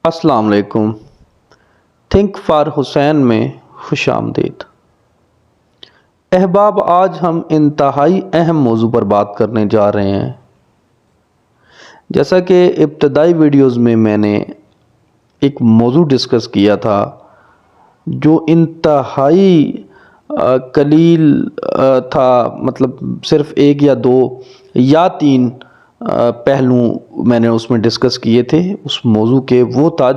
السلام علیکم۔ Think for حسین میں خوش آمدید۔ احباب، آج ہم انتہائی اہم موضوع پر بات کرنے جا رہے ہیں۔ جیسا کہ ابتدائی ویڈیوز میں نے ایک موضوع ڈسکس کیا تھا جو انتہائی قلیل تھا، مطلب صرف ایک یا دو یا تین پہلو میں نے اس میں ڈسکس کیے تھے اس موضوع کے۔ وہ تھا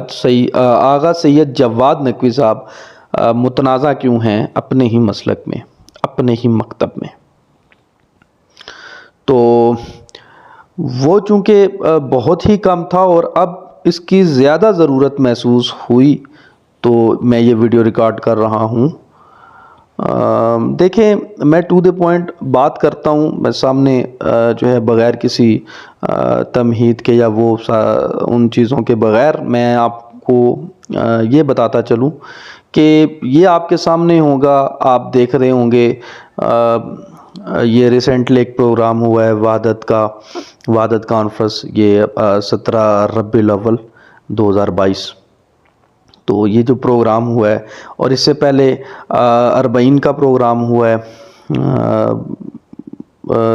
آغا سید جواد نقوی صاحب متنازع کیوں ہیں اپنے ہی مسلک میں، اپنے ہی مکتب میں۔ تو وہ چونکہ بہت ہی کم تھا اور اب اس کی زیادہ ضرورت محسوس ہوئی تو میں یہ ویڈیو ریکارڈ کر رہا ہوں۔ دیکھیں، میں ٹو دی پوائنٹ بات کرتا ہوں، میں سامنے جو ہے بغیر کسی تمہید کے یا وہ ان چیزوں کے بغیر میں آپ کو یہ بتاتا چلوں کہ یہ آپ کے سامنے ہوگا، آپ دیکھ رہے ہوں گے۔ یہ ریسنٹلی ایک پروگرام ہوا ہے وحدت کانفرنس، یہ 17 ربیع الاول 2022۔ تو یہ جو پروگرام ہوا ہے، اور اس سے پہلے 40 کا پروگرام ہوا ہے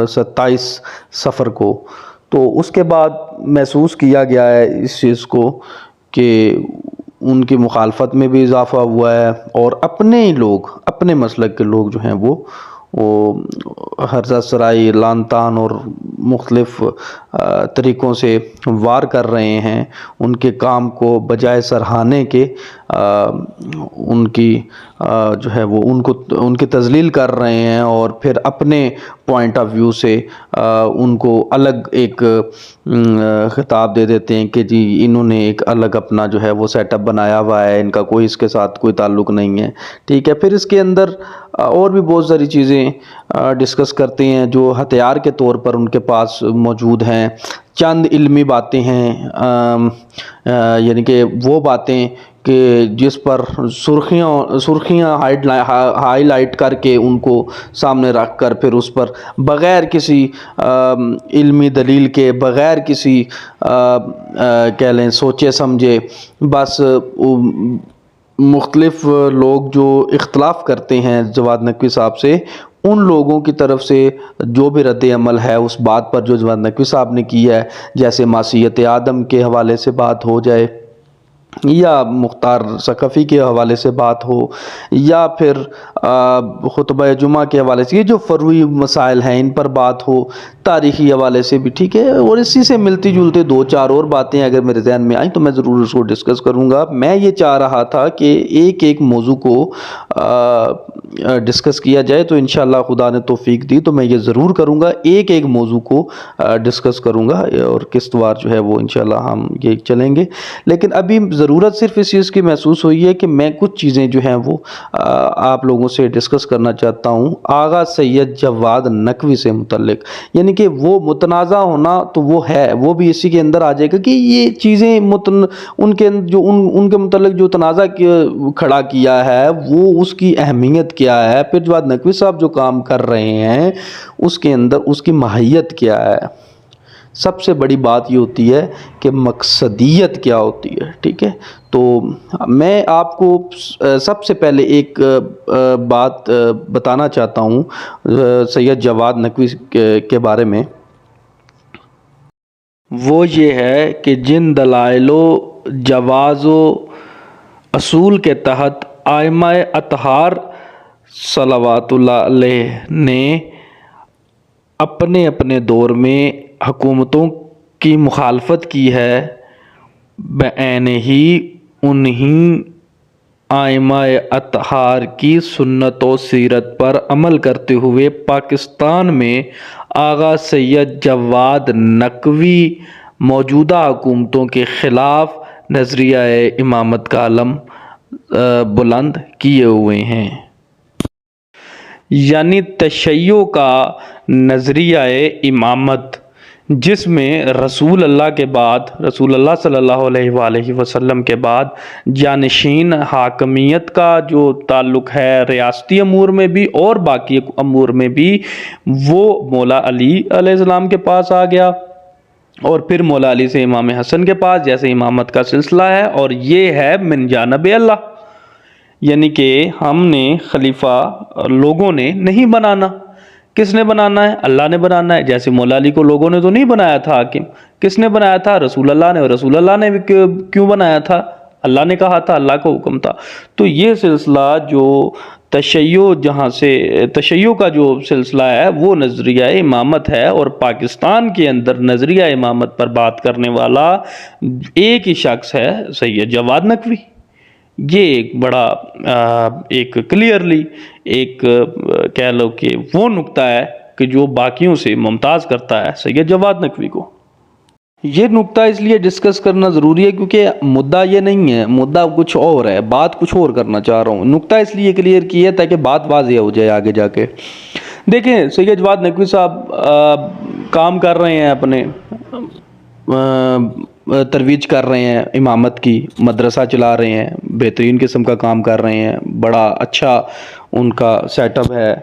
27 صفر کو۔ تو اس کے بعد محسوس کیا گیا ہے اس چیز کو کہ ان کی مخالفت میں بھی اضافہ ہوا ہے، اور اپنے ہی لوگ، اپنے مسلک کے لوگ جو ہیں وہ حرزہ سرائی، لعن طعن اور مختلف طریقوں سے وار کر رہے ہیں ان کے کام کو، بجائے سراہنے کے ان کی جو ہے وہ ان کی تذلیل کر رہے ہیں، اور پھر اپنے پوائنٹ آف ویو سے ان کو الگ ایک خطاب دے دیتے ہیں کہ جی انہوں نے ایک الگ اپنا جو ہے وہ سیٹ اپ بنایا ہوا ہے، ان کا کوئی اس کے ساتھ کوئی تعلق نہیں ہے، ٹھیک ہے۔ پھر اس کے اندر اور بھی بہت ساری چیزیں ڈسکس کرتے ہیں جو ہتھیار کے طور پر ان کے پاس موجود ہیں۔ چند علمی باتیں ہیں، یعنی کہ وہ باتیں کہ جس پر سرخیاں ہائی لائٹ کر کے ان کو سامنے رکھ کر پھر اس پر بغیر کسی علمی دلیل کے، بغیر کسی کہہ لیں سوچے سمجھے، بس مختلف لوگ جو اختلاف کرتے ہیں جواد نقوی صاحب سے، ان لوگوں کی طرف سے جو بھی رد عمل ہے اس بات پر جو جواد نقوی صاحب نے کی ہے، جیسے معصیت آدم کے حوالے سے بات ہو جائے، یا مختار ثقفی کے حوالے سے بات ہو، یا پھر خطبہ جمعہ کے حوالے سے، یہ جو فروعی مسائل ہیں ان پر بات ہو، تاریخی حوالے سے بھی ٹھیک ہے، اور اسی سے ملتی جلتی دو چار اور باتیں اگر میرے ذہن میں آئیں تو میں ضرور اس کو ڈسکس کروں گا۔ میں یہ چاہ رہا تھا کہ ایک موضوع کو ڈسکس کیا جائے، تو انشاءاللہ خدا نے توفیق دی تو میں یہ ضرور کروں گا، ایک موضوع کو ڈسکس کروں گا، اور قسط وار جو ہے وہ انشاءاللہ ہم یہ چلیں گے۔ لیکن ابھی ضرورت صرف اس چیز کی محسوس ہوئی ہے کہ میں کچھ چیزیں جو ہیں وہ آپ لوگوں سے ڈسکس کرنا چاہتا ہوں آغا سید جواد نقوی سے متعلق، یعنی کہ وہ متنازع ہونا تو وہ ہے، وہ بھی اسی کے اندر آ جائے گا کہ یہ چیزیں ان کے متعلق جو تنازع کھڑا کیا ہے وہ اس کی اہمیت کیا ہے، پھر جواد نقوی صاحب جو کام کر رہے ہیں اس کے اندر اس کی ماہیت کیا ہے۔ سب سے بڑی بات یہ ہوتی ہے کہ مقصدیت کیا ہوتی ہے، ٹھیک ہے۔ تو میں آپ کو سب سے پہلے ایک بات بتانا چاہتا ہوں سید جواد نقوی کے بارے میں۔ وہ یہ ہے کہ جن دلائل و جواز و اصول کے تحت ائمہ اطہار صلوات اللہ علیہ نے اپنے دور میں حکومتوں کی مخالفت کی ہے، بعین ہی انہی ائمہ اطہار کی سنت و سیرت پر عمل کرتے ہوئے پاکستان میں آغا سید جواد نقوی موجودہ حکومتوں کے خلاف نظریہ امامت کا علم بلند کیے ہوئے ہیں، یعنی تشیع کا نظریہ امامت، جس میں رسول اللہ کے بعد، رسول اللہ صلی اللہ علیہ وآلہ وسلم کے بعد جانشین حاکمیت کا جو تعلق ہے ریاستی امور میں بھی اور باقی امور میں بھی، وہ مولا علی علیہ السلام کے پاس آ گیا، اور پھر مولا علی سے امام حسن کے پاس، جیسے امامت کا سلسلہ ہے، اور یہ ہے من جانب اللہ، یعنی کہ ہم نے خلیفہ لوگوں نے نہیں بنانا۔ کس نے بنانا ہے؟ اللہ نے بنانا ہے۔ جیسے مولا علی کو لوگوں نے تو نہیں بنایا تھا حاکم، کس نے بنایا تھا؟ رسول اللہ نے۔ اور رسول اللہ نے کیوں بنایا تھا؟ اللہ نے کہا تھا، اللہ کا حکم تھا۔ تو یہ سلسلہ جو تشیع کا جو سلسلہ ہے وہ نظریہ امامت ہے، اور پاکستان کے اندر نظریہ امامت پر بات کرنے والا ایک ہی شخص ہے، سید جواد نقوی۔ یہ ایک بڑا ایک کلیئرلی ایک کہہ لو کہ وہ نقطہ ہے کہ جو باقیوں سے ممتاز کرتا ہے سید جواد نقوی کو۔ یہ نقطہ اس لیے ڈسکس کرنا ضروری ہے کیونکہ مدعا یہ نہیں ہے، مدعا کچھ اور ہے، بات کچھ اور کرنا چاہ رہا ہوں۔ نقطہ اس لیے کلیئر کی ہے تاکہ بات واضح ہو جائے آگے جا کے۔ دیکھیں سید جواد نقوی صاحب کام کر رہے ہیں، اپنے ترویج کر رہے ہیں امامت کی، مدرسہ چلا رہے ہیں، بہترین قسم کا کام کر رہے ہیں، بڑا اچھا ان کا سیٹ اپ ہے،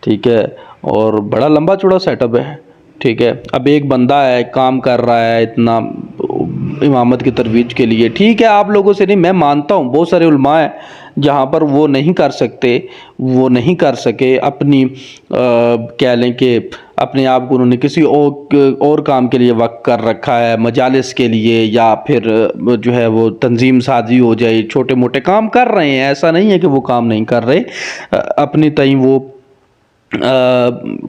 ٹھیک ہے، اور بڑا لمبا چوڑا سیٹ اپ ہے، ٹھیک ہے۔ اب ایک بندہ ہے کام کر رہا ہے اتنا امامت کی ترویج کے لیے، ٹھیک ہے، آپ لوگوں سے نہیں، میں مانتا ہوں بہت سارے علماء ہیں جہاں پر وہ نہیں کر سکتے، وہ نہیں کر سکے، اپنی کہہ لیں کہ اپنے آپ کو انہوں نے کسی اور کام کے لیے وقت کر رکھا ہے، مجالس کے لیے، یا پھر جو ہے وہ تنظیم سازی ہو جائے، چھوٹے موٹے کام کر رہے ہیں، ایسا نہیں ہے کہ وہ کام نہیں کر رہے، اپنی تئیں وہ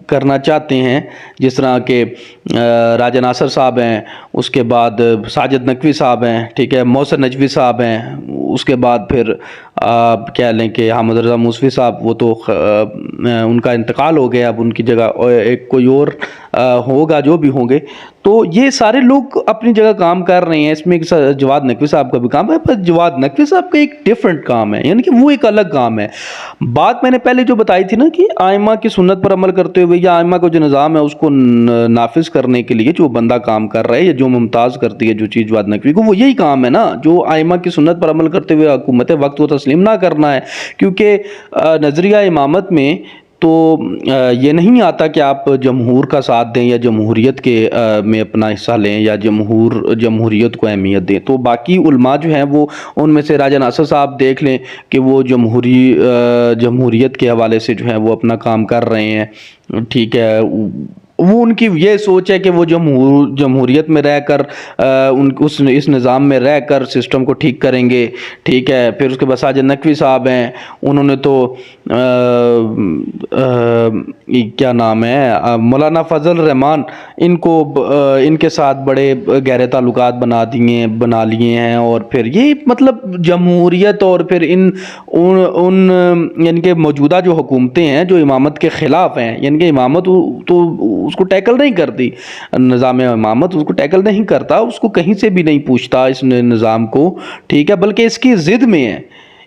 کرنا چاہتے ہیں، جس طرح کہ راجہ ناصر صاحب ہیں، اس کے بعد ساجد نقوی صاحب ہیں، ٹھیک ہے، محسن نجوی صاحب ہیں، اس کے بعد پھر آپ کہہ لیں کہ حامد رضا موسوی صاحب، وہ تو ان کا انتقال ہو گیا، اب ان کی جگہ ایک کوئی اور ہوگا، جو بھی ہوں گے۔ تو یہ سارے لوگ اپنی جگہ کام کر رہے ہیں، اس میں جواد نقوی صاحب کا بھی کام ہے، پر جواد نقوی صاحب کا ایک ڈیفرنٹ کام ہے، یعنی کہ وہ ایک الگ کام ہے۔ بات میں نے پہلے جو بتائی تھی نا کہ آئمہ کی سنت پر عمل کرتے ہوئے، یا آئمہ کا جو نظام ہے اس کو نافذ کرنے کے لیے جو بندہ کام کر رہا ہے، یا جو ممتاز کرتی ہے جو چیز جواد نقوی کو، وہ یہی کام ہے نا، جو آئمہ کی سنت پر عمل کرتے ہوئے حکومت وقت کو تسلیم نہ کرنا ہے۔ کیونکہ نظریہ امامت میں تو یہ نہیں آتا کہ آپ جمہور کا ساتھ دیں یا جمہوریت کے میں اپنا حصہ لیں یا جمہوریت کو اہمیت دیں۔ تو باقی علماء جو ہیں وہ ان میں سے راجہ ناصر صاحب دیکھ لیں کہ وہ جمہوریت کے حوالے سے جو ہے وہ اپنا کام کر رہے ہیں، ٹھیک ہے، وہ ان کی یہ سوچ ہے کہ وہ جمہوریت میں رہ کر اس نظام میں رہ کر سسٹم کو ٹھیک کریں گے، ٹھیک ہے۔ پھر اس کے بعد ساجد نقوی صاحب ہیں، انہوں نے تو کیا نام ہے، مولانا فضل الرحمان، ان کے ساتھ بڑے گہرے تعلقات بنا لیے ہیں، اور پھر یہ مطلب جمہوریت اور پھر ان یعنی کہ موجودہ جو حکومتیں ہیں جو امامت کے خلاف ہیں، یعنی کہ امامت تو اس کو ٹیکل نہیں کرتی، نظام امامت اس کو ٹیکل نہیں کرتا، اس کو کہیں سے بھی نہیں پوچھتا اس نظام کو، ٹھیک ہے، بلکہ اس کی ضد میں ہے۔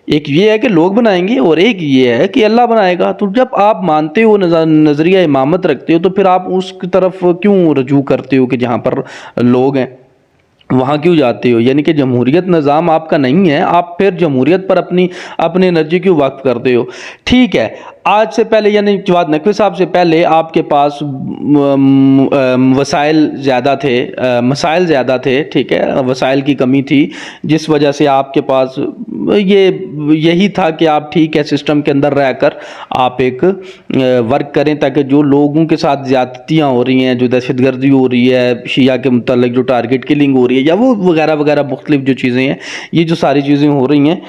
ایک یہ ہے کہ لوگ بنائیں گے، اور ایک یہ ہے کہ اللہ بنائے گا۔ تو جب آپ مانتے ہو نظریہ امامت رکھتے ہو تو پھر آپ اس کی طرف کیوں رجوع کرتے ہو کہ جہاں پر لوگ ہیں وہاں کیوں جاتے ہو؟ یعنی کہ جمہوریت نظام آپ کا نہیں ہے، آپ پھر جمہوریت پر اپنی انرجی کیوں وقف کرتے ہو؟ ٹھیک ہے، آج سے پہلے یعنی جواد نقوی صاحب سے پہلے آپ کے پاس وسائل زیادہ تھے، مسائل زیادہ تھے، ٹھیک ہے، وسائل کی کمی تھی، جس وجہ سے آپ کے پاس یہی تھا کہ آپ ٹھیک ہے سسٹم کے اندر رہ کر آپ ایک ورک کریں، تاکہ جو لوگوں کے ساتھ زیادتیاں ہو رہی ہیں، جو دہشت گردی ہو رہی ہے، شیعہ کے متعلق جو ٹارگٹ کلنگ ہو رہی ہے، یا وہ وغیرہ وغیرہ مختلف جو چیزیں ہیں، یہ جو ساری چیزیں ہو رہی ہیں،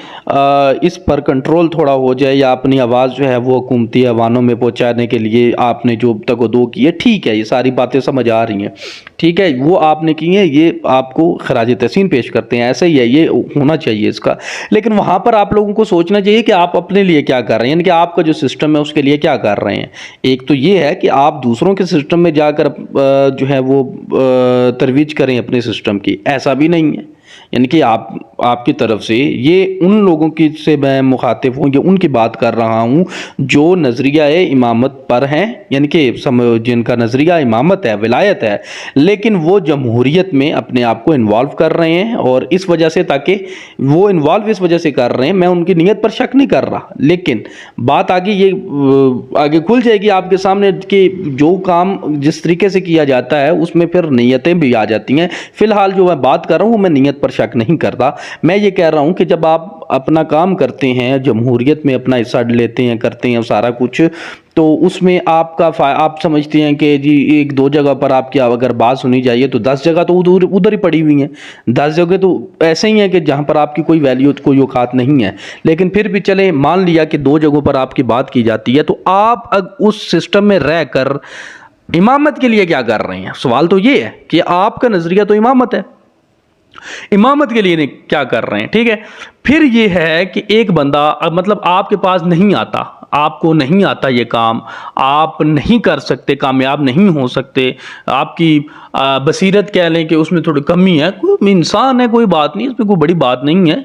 اس پر کنٹرول تھوڑا ہو جائے، یا اپنی آواز جو ہے وہ حکومتی ایوانوں میں پہنچانے کے لیے آپ نے جو تک و دو کی ہے، ٹھیک ہے، یہ ساری باتیں سمجھ آ رہی ہیں، ٹھیک ہے، وہ آپ نے کی ہیں، یہ آپ کو خراج تحسین پیش کرتے ہیں، ایسا ہی ہے، یہ ہونا چاہیے اس کا۔ لیکن وہاں پر آپ لوگوں کو سوچنا چاہیے کہ آپ اپنے لیے کیا کر رہے ہیں، یعنی کہ آپ کا جو سسٹم ہے اس کے لیے کیا کر رہے ہیں۔ ایک تو یہ ہے کہ آپ دوسروں کے سسٹم میں جا کر جو ہے وہ ترویج کریں اپنے سسٹم کی، ایسا بھی نہیں ہے، یعنی کہ آپ آپ کی طرف سے، یہ ان لوگوں کی سے میں مخاطب ہوں، یہ ان کی بات کر رہا ہوں جو نظریہ امامت پر ہیں، یعنی کہ جن کا نظریہ امامت ہے، ولایت ہے، لیکن وہ جمہوریت میں اپنے آپ کو انوالو کر رہے ہیں، اور اس وجہ سے، تاکہ وہ انوالو اس وجہ سے کر رہے ہیں، میں ان کی نیت پر شک نہیں کر رہا، لیکن بات آگے یہ آگے کھل جائے گی آپ کے سامنے کہ جو کام جس طریقے سے کیا جاتا ہے اس میں پھر نیتیں بھی آ جاتی ہیں۔ فی الحال جو میں بات کر رہا ہوں میں نیت پر شک نہیں کرتا، میں یہ کہہ رہا ہوں کہ جب آپ اپنا کام کرتے ہیں، جمہوریت میں اپنا حصہ لیتے ہیں، کرتے ہیں سارا کچھ، تو اس میں آپ سمجھتے ہیں کہ جی ایک دو جگہ پر آپ کی اگر بات سنی جائے تو 10 جگہ تو ادھر ہی پڑی ہوئی ہیں، 10 جگہ تو ایسے ہی ہیں کہ جہاں پر آپ کی کوئی ویلیو، کوئی اوقات نہیں ہے، لیکن پھر بھی چلیں مان لیا کہ 2 جگہوں پر آپ کی بات کی جاتی ہے، تو آپ اس سسٹم میں رہ کر امامت کے لیے کیا کر رہے ہیں؟ سوال تو یہ ہے کہ آپ کا نظریہ تو امامت ہے، امامت کے لیے کیا کر رہے ہیں؟ ٹھیک ہے، پھر یہ ہے کہ ایک بندہ مطلب آپ کے پاس نہیں آتا، آپ کو نہیں آتا یہ کام، آپ نہیں کر سکتے، کامیاب نہیں ہو سکتے، آپ کی بصیرت کہہ لیں کہ اس میں تھوڑی کمی ہے، کوئی انسان ہے، کوئی بات نہیں، اس میں کوئی بڑی بات نہیں ہے،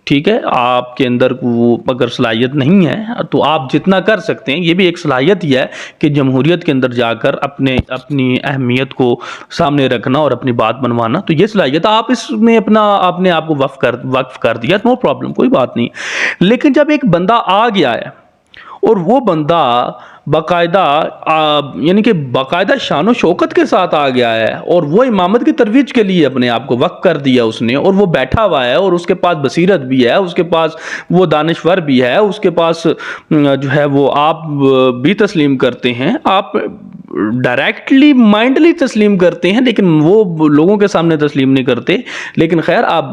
ٹھیک ہے، آپ کے اندر وہ اگر صلاحیت نہیں ہے تو آپ جتنا کر سکتے ہیں، یہ بھی ایک صلاحیت ہی ہے کہ جمہوریت کے اندر جا کر اپنی اہمیت کو سامنے رکھنا اور اپنی بات بنوانا، تو یہ صلاحیت آپ اس میں اپنے آپ کو وقف کر دیا، نو پرابلم، کوئی بات نہیں۔ لیکن جب ایک بندہ آ گیا ہے اور وہ بندہ باقاعدہ یعنی کہ باقاعدہ شان و شوکت کے ساتھ آ گیا ہے اور وہ امامت کی ترویج کے لیے اپنے آپ کو وقف کر دیا اس نے، اور وہ بیٹھا ہوا ہے اور اس کے پاس بصیرت بھی ہے، اس کے پاس وہ دانشور بھی ہے، اس کے پاس جو ہے وہ آپ بھی تسلیم کرتے ہیں، آپ ڈائریکٹلی مائنڈلی تسلیم کرتے ہیں لیکن وہ لوگوں کے سامنے تسلیم نہیں کرتے، لیکن خیر آپ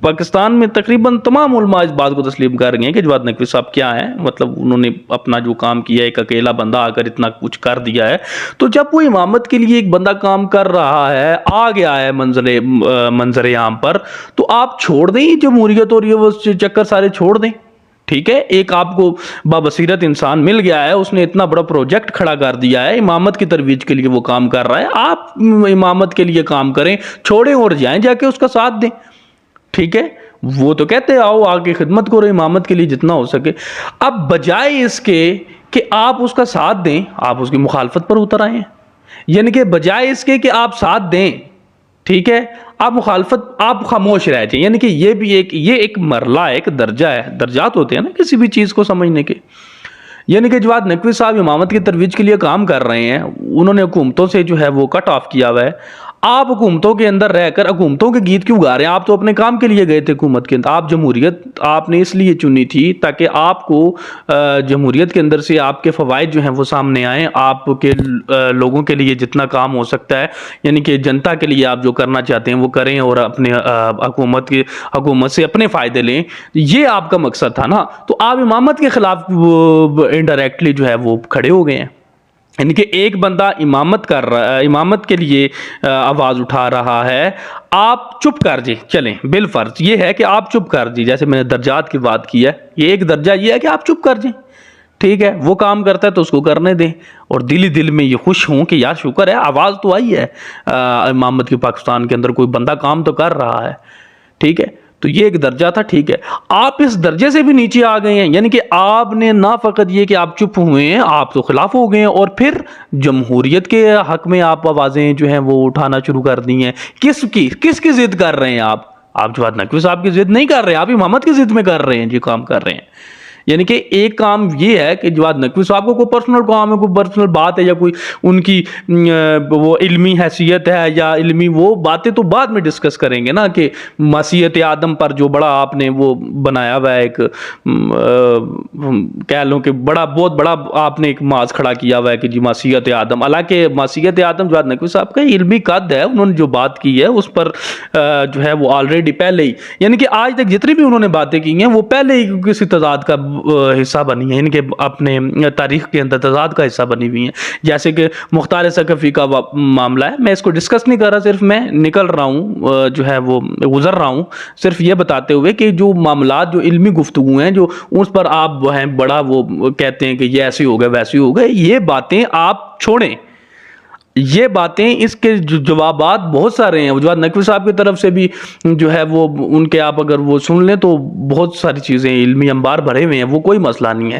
پاکستان میں تقریباً تمام علماء اس بات کو تسلیم کر گئے ہیں کہ جواد نقوی صاحب کیا ہیں، مطلب انہوں نے اپنا جو کام کیا ہے، ایک اکیلا بندہ آ کر اتنا کچھ کر دیا ہے، تو جب وہ امامت کے لیے ایک بندہ کام کر رہا ہے، آ گیا ہے منظر عام پر، تو آپ چھوڑ دیں یہ جمہوریت اور یہ وہ چکر سارے چھوڑ دیں، ٹھیک ہے، ایک آپ کو بابصیرت انسان مل گیا ہے، اس نے اتنا بڑا پروجیکٹ کھڑا کر دیا ہے، امامت کی ترویج کے لیے وہ کام کر رہا ہے، آپ امامت کے لیے کام کریں، چھوڑیں اور جائیں جا کے اس کا ساتھ دیں، ٹھیک ہے، وہ تو کہتے آؤ آگے خدمت کرو امامت کے لیے جتنا ہو سکے، اب بجائے اس کے کہ آپ اس کا ساتھ دیں، آپ اس کی مخالفت پر اتر آئے ہیں، یعنی کہ بجائے اس کے کہ آپ ساتھ دیں، ٹھیک ہے، آپ خاموش رہ جائیں، یعنی کہ یہ ایک مرحلہ ہے، ایک درجہ ہے، درجات ہوتے ہیں نا کسی بھی چیز کو سمجھنے کے، یعنی کہ جواد نقوی صاحب امامت کی ترویج کے لیے کام کر رہے ہیں، انہوں نے حکومتوں سے جو ہے وہ کٹ آف کیا ہوا ہے، آپ حکومتوں کے اندر رہ کر حکومتوں کے گیت کیوں گا رہے ہیں؟ آپ تو اپنے کام کے لیے گئے تھے حکومت کے اندر، آپ جمہوریت آپ نے اس لیے چنی تھی تاکہ آپ کو جمہوریت کے اندر سے آپ کے فوائد جو ہیں وہ سامنے آئیں، آپ کے لوگوں کے لیے جتنا کام ہو سکتا ہے، یعنی کہ جنتا کے لیے آپ جو کرنا چاہتے ہیں وہ کریں اور اپنے حکومت سے اپنے فائدے لیں، یہ آپ کا مقصد تھا نا، تو آپ امامت کے خلاف انڈائریکٹلی جو ہے وہ کھڑے ہو گئے ہیں، یعنی کہ ایک بندہ امامت کر رہا ہے، امامت کے لیے آواز اٹھا رہا ہے، آپ چپ کر جی چلیں، بالفرض یہ ہے کہ آپ چپ کر جی، جیسے میں نے درجات کی بات کی ہے، یہ ایک درجہ یہ ہے کہ آپ چپ کر جیں، ٹھیک ہے، وہ کام کرتا ہے تو اس کو کرنے دیں، اور دل میں یہ خوش ہوں کہ یار شکر ہے آواز تو آئی ہے امامت کی، پاکستان کے اندر کوئی بندہ کام تو کر رہا ہے، ٹھیک ہے، تو یہ ایک درجہ تھا، ٹھیک ہے، آپ اس درجے سے بھی نیچے آ گئے ہیں، یعنی کہ آپ نے نہ فقط یہ کہ آپ چپ ہوئے ہیں، آپ تو خلاف ہو گئے ہیں، اور پھر جمہوریت کے حق میں آپ آوازیں جو ہیں وہ اٹھانا شروع کر دی ہیں، کس کی ضد کر رہے ہیں آپ جواد نقوی صاحب کی ضد نہیں کر رہے، آپ امامت کی ضد میں کر رہے ہیں جی، کام کر رہے ہیں، یعنی کہ ایک کام یہ ہے کہ جواد نقوی صاحب کو کوئی پرسنل کام ہے، کوئی پرسنل بات ہے، یا کوئی ان کی وہ علمی حیثیت ہے یا علمی وہ باتیں تو بعد میں ڈسکس کریں گے نا، کہ مسیحت آدم پر جو بڑا آپ نے وہ بنایا ہوا ہے، ایک کہہ لوں کہ بہت بڑا آپ نے ایک ماز کھڑا کیا ہوا ہے کہ جی مسیحت آدم، حالانکہ مسیحت آدم جواد نقوی صاحب کا علمی قد ہے، انہوں نے جو بات کی ہے اس پر جو ہے وہ آلریڈی پہلے ہی، یعنی کہ آج تک جتنی بھی انہوں نے باتیں کی ہیں وہ پہلے ہی کسی تضاد کا حصہ بنی ہیں، ان کے اپنے تاریخ کے اندر تضاد کا حصہ بنی ہوئی ہیں، جیسے کہ مختار ثقفی کا معاملہ ہے، میں اس کو ڈسکس نہیں کر رہا، صرف میں نکل رہا ہوں جو ہے وہ گزر رہا ہوں، صرف یہ بتاتے ہوئے کہ جو معاملات، جو علمی گفتگو ہیں، جو اس پر آپ وہ ہیں بڑا وہ کہتے ہیں کہ یہ ایسے ہو گئے ویسے ہو گئے، یہ باتیں آپ چھوڑیں، یہ باتیں، اس کے جوابات بہت سارے ہیں. جواد نقوی صاحب کی طرف سے بھی جو ہے وہ ان کے آپ اگر وہ سن لیں تو بہت ساری چیزیں علمی انبار بھرے ہوئے ہیں، وہ کوئی مسئلہ نہیں ہے.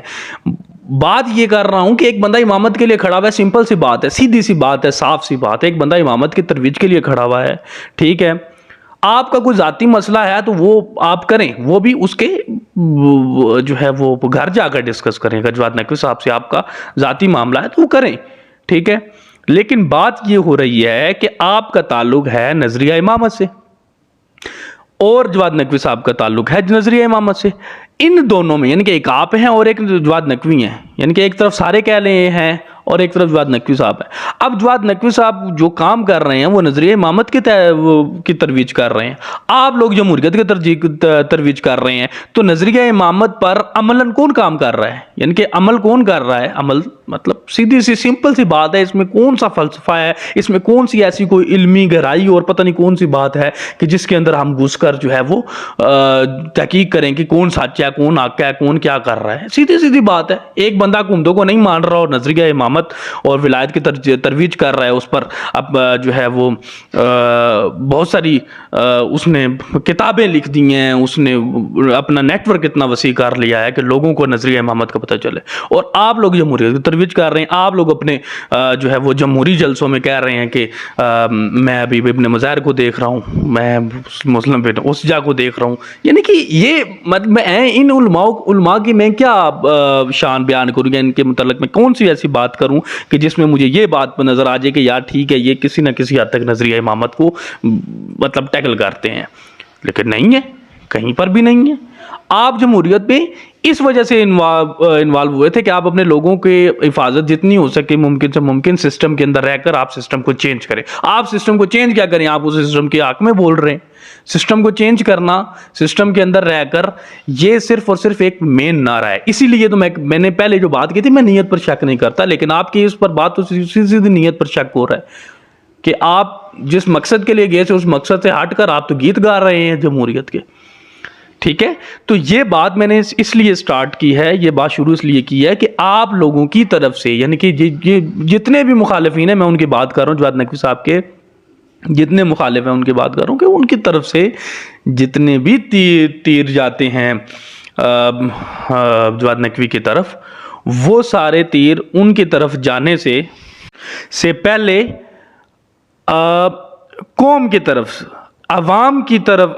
بات یہ کر رہا ہوں کہ ایک بندہ امامت کے لیے کھڑا ہوا ہے، سمپل سی بات ہے، سیدھی سی بات ہے، صاف سی بات ہے. ایک بندہ امامت کی ترویج کے لیے کھڑا ہوا ہے، ٹھیک ہے. آپ کا کوئی ذاتی مسئلہ ہے تو وہ آپ کریں، وہ بھی اس کے جو ہے وہ گھر جا کر ڈسکس کریں. اگر جواد نقوی صاحب سے آپ کا ذاتی معاملہ ہے تو وہ کریں، ٹھیک ہے. لیکن بات یہ ہو رہی ہے کہ آپ کا تعلق ہے نظریہ امامت سے اور جواد نقوی صاحب کا تعلق ہے نظریہ امامت سے. ان دونوں میں یعنی کہ ایک آپ ہیں اور ایک جواد نقوی ہیں، یعنی کہ ایک طرف سارے کہہ لے ہیں اور ایک طرف جواد نقوی صاحب ہے. اب جواد نقوی صاحب جو کام کر رہے ہیں وہ نظریہ امامت کی ترویج کر رہے ہیں، آپ لوگ جمہوریت کی ترویج کر رہے ہیں. تو نظریہ امامت پر عملاً کون کام کر رہا ہے؟ یعنی کہ عمل کون کر رہا ہے؟ عمل مطلب سیدھی سی سمپل سی بات ہے، اس میں کون سا فلسفہ ہے، اس میں کون سی ایسی کوئی علمی گہرائی اور پتہ نہیں کون سی بات ہے کہ جس کے اندر ہم گھس کر جو ہے وہ تحقیق کریں کہ کون سچ ہے، کون حق ہے، کون کیا کر رہا ہے. سیدھی سیدھی بات ہے. ایک بندہ کمدوں کو نہیں مان رہا اور نظریہ امامت اور ولایت کی ترویج کر رہا ہے، اس پر اب جو ہے وہ بہت ساری اس نے کتابیں لکھ دی ہیں، اس نے اپنا نیٹ ورک اتنا وسیع کر لیا ہے کہ لوگوں کو نظریہ امامت کا پتہ چلے. اور آپ لوگ جمہوریت کی ترویج کر رہے ہیں، آپ لوگ اپنے جو ہے وہ جمہوری جلسوں میں کہہ رہے ہیں کہ میں ابھی ابن مظاہر کو دیکھ رہا ہوں، میں مسلم بن اسجا کو دیکھ رہا ہوں. یعنی کہ یہ میں ان علماء کی میں کیا شان بیان کروں گا، ان کے متعلق میں کون سی ایسی بات کروں کہ جس میں مجھے یہ بات پہ نظر آ جائے کہ یار ٹھیک ہے یہ کسی نہ کسی حد تک نظریہ امامت کو مطلب ٹیکل کرتے ہیں. لیکن نہیں ہے، کہیں پر بھی نہیں ہے. آپ جمہوریت پہ اس وجہ سے انوالو ہوئے تھے کہ آپ اپنے لوگوں کی حفاظت جتنی ہو سکے ممکن سے ممکن سسٹم کے اندر رہ کر آپ سسٹم کو چینج کریں. آپ سسٹم کو چینج کیا کریں؟ آپ اس سسٹم کے حق میں بول رہے ہیں. سسٹم کو چینج کرنا، سسٹم کے اندر رہ کر، یہ صرف اور صرف ایک مین نعرہ ہے. اسی لیے تو میں نے پہلے جو بات کی تھی، میں نیت پر شک نہیں کرتا، لیکن آپ کی اس پر بات تو سیدھی نیت پر شک ہو رہا ہے کہ آپ جس مقصد کے لیے گئے تھے اس مقصد سے ہٹ کر آپ تو گیت گا رہے ہیں جمہوریت کے. ٹھیک ہے. تو یہ بات میں نے اس لیے سٹارٹ کی ہے، یہ بات شروع اس لیے کی ہے کہ آپ لوگوں کی طرف سے یعنی کہ جتنے بھی مخالفین ہیں، میں ان کی بات کر رہا ہوں، جواد نقوی صاحب کے جتنے مخالف ہیں ان کی بات کر رہا ہوں کہ ان کی طرف سے جتنے بھی تیر جاتے ہیں جواد نقوی کی طرف، وہ سارے تیر ان کی طرف جانے سے پہلے قوم کی طرف، عوام کی طرف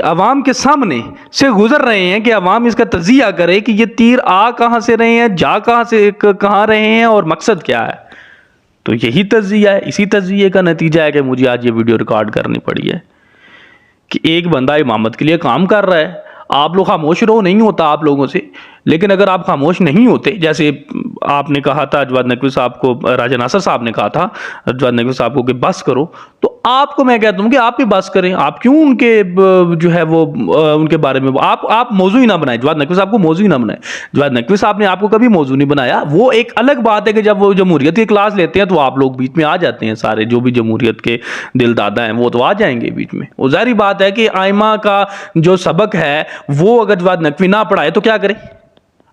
عوام کے سامنے سے گزر رہے ہیں کہ عوام اس کا تجزیہ کرے کہ یہ تیر آ کہاں سے رہے ہیں، جا کہاں رہے ہیں اور مقصد کیا ہے. تو یہی تجزیہ ہے. اسی تجزیے کا نتیجہ ہے کہ مجھے آج یہ ویڈیو ریکارڈ کرنی پڑی ہے کہ ایک بندہ امامت کے لیے کام کر رہا ہے. آپ لوگ خاموش رہو، نہیں ہوتا آپ لوگوں سے. لیکن اگر آپ خاموش نہیں ہوتے، جیسے آپ نے کہا تھا جواد نقوی صاحب کو، راجہ ناصر صاحب نے کہا تھا جواد نقوی صاحب کو کہ بس کرو، تو آپ کو میں کہتا ہوں کہ آپ بھی بس کریں. آپ کیوں ان کے جو ہے وہ ان کے بارے میں آپ موضوع ہی نہ بنائیں. جواد نقوی صاحب کو موضوع ہی نہ بنائیں. جواد نقوی صاحب نے آپ کو کبھی موضوع نہیں بنایا. وہ ایک الگ بات ہے کہ جب وہ جمہوریت کی کلاس لیتے ہیں تو آپ لوگ بیچ میں آ جاتے ہیں، سارے جو بھی جمہوریت کے دل دادا ہیں وہ تو آ جائیں گے بیچ میں. وہ ظاہری بات ہے کہ آئمہ کا جو سبق ہے وہ اگر جواد نقوی نہ پڑھائے تو کیا کرے؟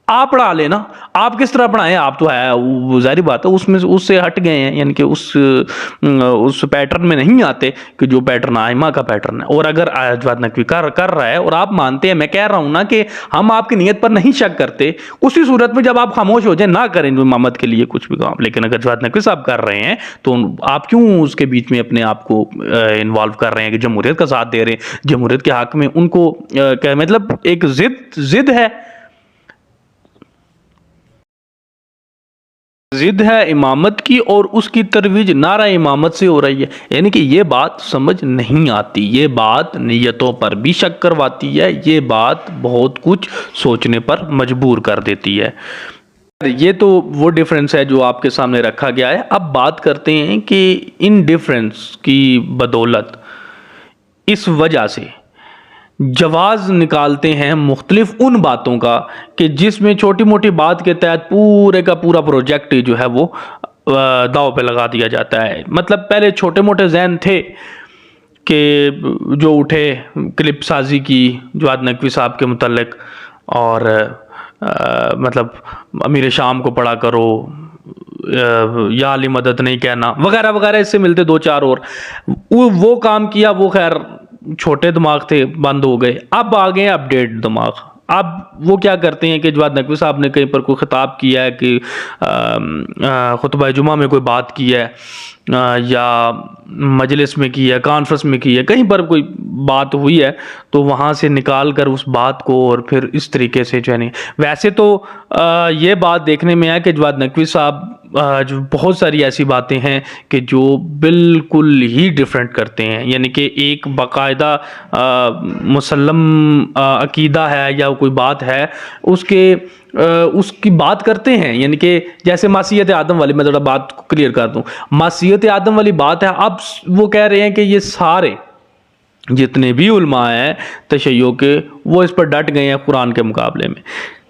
آپ پڑھا لینا. آپ کس طرح پڑھائیں؟ آپ تو ہے وہ ظاہری بات ہے اس سے ہٹ گئے ہیں، یعنی کہ اس پیٹرن میں نہیں آتے کہ جو پیٹرن آئمہ کا پیٹرن ہے. اور اگر جواد نقوی کر رہا ہے اور آپ مانتے ہیں، میں کہہ رہا ہوں نا کہ ہم آپ کی نیت پر نہیں شک کرتے، اسی صورت میں جب آپ خاموش ہو جائیں، نہ کریں جو امامت کے لیے کچھ بھی کام. لیکن اگر جواد نقوی صاحب کر رہے ہیں تو آپ کیوں اس کے بیچ میں اپنے آپ کو انوالو کر رہے ہیں کہ جمہوریت کا ساتھ دے رہے ہیں؟ جمہوریت کے حق میں ان کو مطلب ایک ضد ہے امامت کی، اور اس کی ترویج نعرہ امامت سے ہو رہی ہے. یعنی کہ یہ بات سمجھ نہیں آتی، یہ بات نیتوں پر بھی شک کرواتی ہے، یہ بات بہت کچھ سوچنے پر مجبور کر دیتی ہے. یہ تو وہ ڈیفرنس ہے جو آپ کے سامنے رکھا گیا ہے. اب بات کرتے ہیں کہ ان ڈیفرنس کی بدولت اس وجہ سے جواز نکالتے ہیں مختلف ان باتوں کا کہ جس میں چھوٹی موٹی بات کے تحت پورے کا پورا پروجیکٹ جو ہے وہ داؤ پہ لگا دیا جاتا ہے. مطلب پہلے چھوٹے موٹے ذہن تھے کہ جو اٹھے کلپ سازی کی جواد نقوی صاحب کے متعلق، اور مطلب امیر شام کو پڑھا کرو، یا علی مدد نہیں کہنا وغیرہ وغیرہ، اس سے ملتے دو چار اور وہ کام کیا، وہ خیر چھوٹے دماغ تھے، بند ہو گئے. اب آ گئے اپڈیٹ دماغ. اب وہ کیا کرتے ہیں کہ جواد نقوی صاحب نے کہیں پر کوئی خطاب کیا ہے کہ خطبہ جمعہ میں کوئی بات کی ہے یا مجلس میں کی ہے، کانفرنس میں کی ہے، کہیں پر کوئی بات ہوئی ہے تو وہاں سے نکال کر اس بات کو اور پھر اس طریقے سے جو ہے نہیں. ویسے تو یہ بات دیکھنے میں ہے کہ جواد نقوی صاحب جو بہت ساری ایسی باتیں ہیں کہ جو بالکل ہی ڈیفرنٹ کرتے ہیں، یعنی کہ ایک باقاعدہ مسلم عقیدہ ہے یا کوئی بات ہے اس کی بات کرتے ہیں، یعنی کہ جیسے ماسیت آدم والی، میں ذرا بات کو کلیئر کر دوں. ماسیت آدم والی بات ہے، اب وہ کہہ رہے ہیں کہ یہ سارے جتنے بھی علماء ہیں تشیع کے وہ اس پر ڈٹ گئے ہیں قرآن کے مقابلے میں.